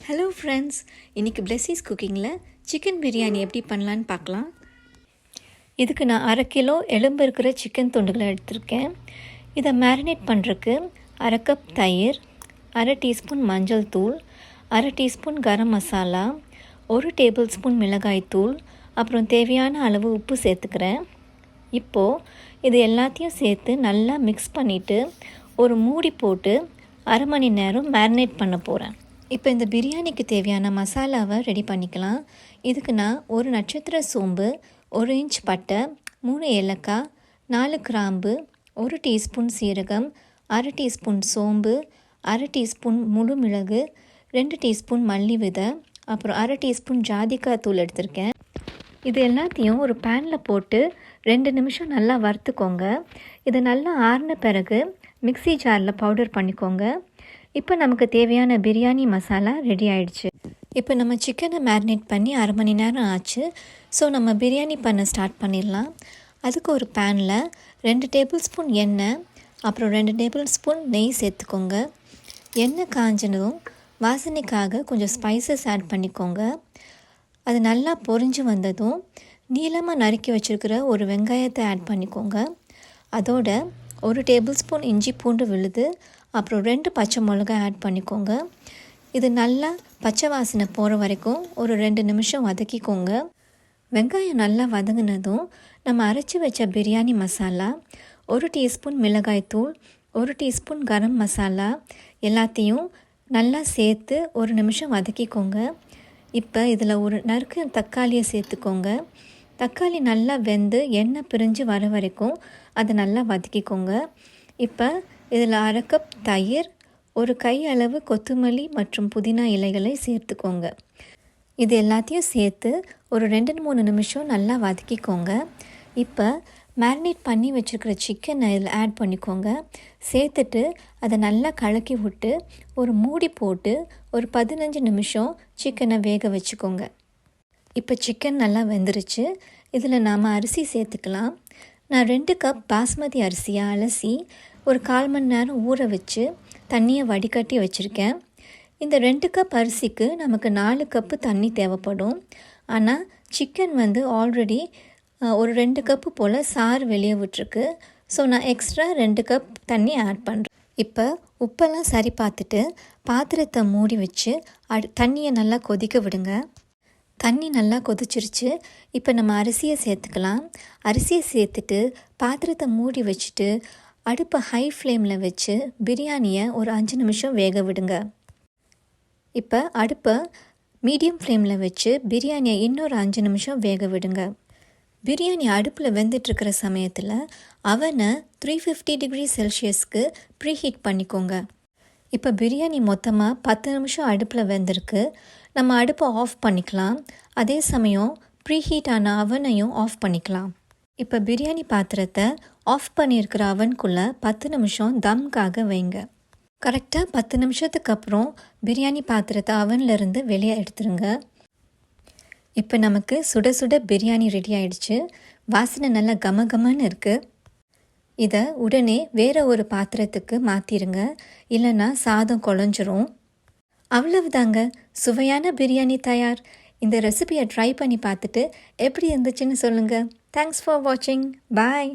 Hello friends, இன்றைக்கி Plessis குக்கிங்கில் chicken biryani எப்படி பண்ணலான்னு பார்க்கலாம். இதுக்கு நான் 1/2 கிலோ எலும்பு இருக்கிற சிக்கன் துண்டுகளை எடுத்திருக்கேன். இதை மேரினேட் பண்ணுறதுக்கு 1/2 கப் தயிர், 1/2 டீஸ்பூன் மஞ்சள் தூள், 1/2 teaspoon garam masala, 1 table spoon மிளகாய் தூள், அப்புறம் தேவையான அளவு உப்பு சேர்த்துக்கிறேன். இப்போது இது எல்லாத்தையும் சேர்த்து நல்லா மிக்ஸ் பண்ணிவிட்டு ஒரு மூடி போட்டு 1/2 மணி நேரம் மேரினேட் பண்ண போகிறேன். இப்போ இந்த பிரியாணிக்கு தேவையான மசாலாவை ரெடி பண்ணிக்கலாம். இதுக்கு நான் 1 நட்சத்திர சோம்பு, 1 இன்ச் பட்டை, 3 ஏலக்காய், 4 கிராம்பு, 1 டீஸ்பூன் சீரகம், 1/2 டீஸ்பூன் சோம்பு, 1/2 டீஸ்பூன் முழு மிளகு, 2 டீஸ்பூன் மல்லி விதை, அப்புறம் 1/2 டீஸ்பூன் ஜாதிக்காய் தூள் எடுத்திருக்கேன். இது எல்லாத்தையும் ஒரு பேனில் போட்டு 2 நிமிஷம் நல்லா வறுத்துக்கோங்க. இது நல்லா ஆறின பிறகு மிக்ஸி ஜாரில் பவுடர் பண்ணிக்கோங்க. இப்போ நமக்கு தேவையான பிரியாணி மசாலா ரெடி ஆகிடுச்சு. இப்போ நம்ம சிக்கனை மேரினேட் பண்ணி 1/2 மணி நேரம் ஆச்சு. ஸோ நம்ம பிரியாணி பண்ண ஸ்டார்ட் பண்ணிடலாம். அதுக்கு ஒரு பேனில் 2 டேபிள் ஸ்பூன் எண்ணெய், அப்புறம் 2 டேபிள் ஸ்பூன் நெய் சேர்த்துக்கோங்க. எண்ணெய் காஞ்சதும் வாசனைக்காக கொஞ்சம் ஸ்பைசஸ் ஆட் பண்ணிக்கோங்க. அது நல்லா பொரிஞ்சு வந்ததும் நீளமாக நறுக்கி வச்சுருக்கிற ஒரு வெங்காயத்தை ஆட் பண்ணிக்கோங்க. அதோட 1 டேபிள் ஸ்பூன் இஞ்சி பூண்டு விழுது, அப்புறம் 2 பச்சை மிளகாய் ஆட் பண்ணிக்கோங்க. இது நல்லா பச்சை வாசனை போகிற வரைக்கும் ஒரு 2 நிமிஷம் வதக்கிக்கோங்க. வெங்காயம் நல்லா வதங்கினதும் நம்ம அரைச்சி வச்ச பிரியாணி மசாலா, 1 டீஸ்பூன் மிளகாய் தூள், 1 டீஸ்பூன் கரம் மசாலா எல்லாத்தையும் நல்லா சேர்த்து 1 நிமிஷம் வதக்கிக்கோங்க. இப்போ இதில் ஒரு நறுக்கு தக்காளியை சேர்த்துக்கோங்க. தக்காளி நல்லா வெந்து எண்ணெய் பிரிஞ்சு வர வரைக்கும் அதை நல்லா வதக்கிக்கோங்க. இப்போ இதில் 1/2 கப் தயிர், ஒரு கை அளவு கொத்தமல்லி மற்றும் புதினா இலைகளை சேர்த்துக்கோங்க. இது எல்லாத்தையும் சேர்த்து ஒரு 2-3 நிமிஷம் நல்லா வதக்கிக்கோங்க. இப்போ மேரினேட் பண்ணி வச்சுருக்கிற சிக்கனை இதில் ஆட் பண்ணிக்கோங்க. சேர்த்துட்டு அதை நல்லா கலக்கி விட்டு ஒரு மூடி போட்டு ஒரு 15 நிமிஷம் சிக்கனை வேக வச்சுக்கோங்க. இப்போ சிக்கன் நல்லா வெந்துருச்சு. இதில் நாம் அரிசி சேர்த்துக்கலாம். நான் 2 கப் பாஸ்மதி அரிசியை அலசி ஒரு 1/4 மணி நேரம் ஊற வச்சு தண்ணியை வடிகட்டி வச்சுருக்கேன். இந்த 2 கப் அரிசிக்கு நமக்கு 4 கப்பு தண்ணி தேவைப்படும். ஆனால் சிக்கன் ஆல்ரெடி ஒரு 2 கப்பு போல் சாறு வெளியே விட்டுருக்கு. ஸோ நான் எக்ஸ்ட்ரா 2 கப் தண்ணி ஆட் பண்ணுறேன். இப்போ உப்பெல்லாம் சரி பார்த்துட்டு பாத்திரத்தை மூடி வச்சு தண்ணியை நல்லா கொதிக்க விடுங்க. தண்ணி நல்லா கொதிச்சிருச்சு. இப்போ நம்ம அரிசியை சேர்த்துக்கலாம். அரிசியை சேர்த்துட்டு பாத்திரத்தை மூடி வச்சுட்டு அடுப்பை ஹை ஃப்ளேமில் வச்சு பிரியாணியை ஒரு 5 நிமிஷம் வேக விடுங்க. இப்போ அடுப்பை மீடியம் ஃப்ளேமில் வச்சு பிரியாணியை இன்னொரு 5 நிமிஷம் வேக விடுங்க. பிரியாணி அடுப்பில் வெந்துட்டுருக்கிற சமயத்தில் அவனை 350 டிகிரி செல்சியஸ்க்கு ப்ரீஹீட் பண்ணிக்கோங்க. இப்போ பிரியாணி மொத்தமாக 10 நிமிஷம் அடுப்பில் வெந்திருக்கு. நம்ம அடுப்பை ஆஃப் பண்ணிக்கலாம். அதே சமயம் ப்ரீஹீட் ஆன அவனையும் ஆஃப் பண்ணிக்கலாம். இப்போ பிரியாணி பாத்திரத்தை ஆஃப் பண்ணியிருக்கிற அவனுக்குள்ளே 10 நிமிஷம் தம்காக வைங்க. கரெக்டாக 10 நிமிஷத்துக்கு அப்புறம் பிரியாணி பாத்திரத்தை அவன்லேருந்து வெளியே எடுத்துருங்க. இப்போ நமக்கு சுட சுட பிரியாணி ரெடி ஆகிடுச்சு. வாசனை நல்லா கமகமன்னு இருக்குது. இதை உடனே வேறு ஒரு பாத்திரத்துக்கு மாற்றிடுங்க, இல்லைன்னா சாதம் குழஞ்சிரும். அவ்வளவுதாங்க, சுவையான பிரியாணி தயார். இந்த ரெசிபியை ட்ரை பண்ணி பார்த்துட்டு எப்படி இருந்துச்சுன்னு சொல்லுங்கள். தேங்க்ஸ் ஃபார் வாட்சிங். பாய்.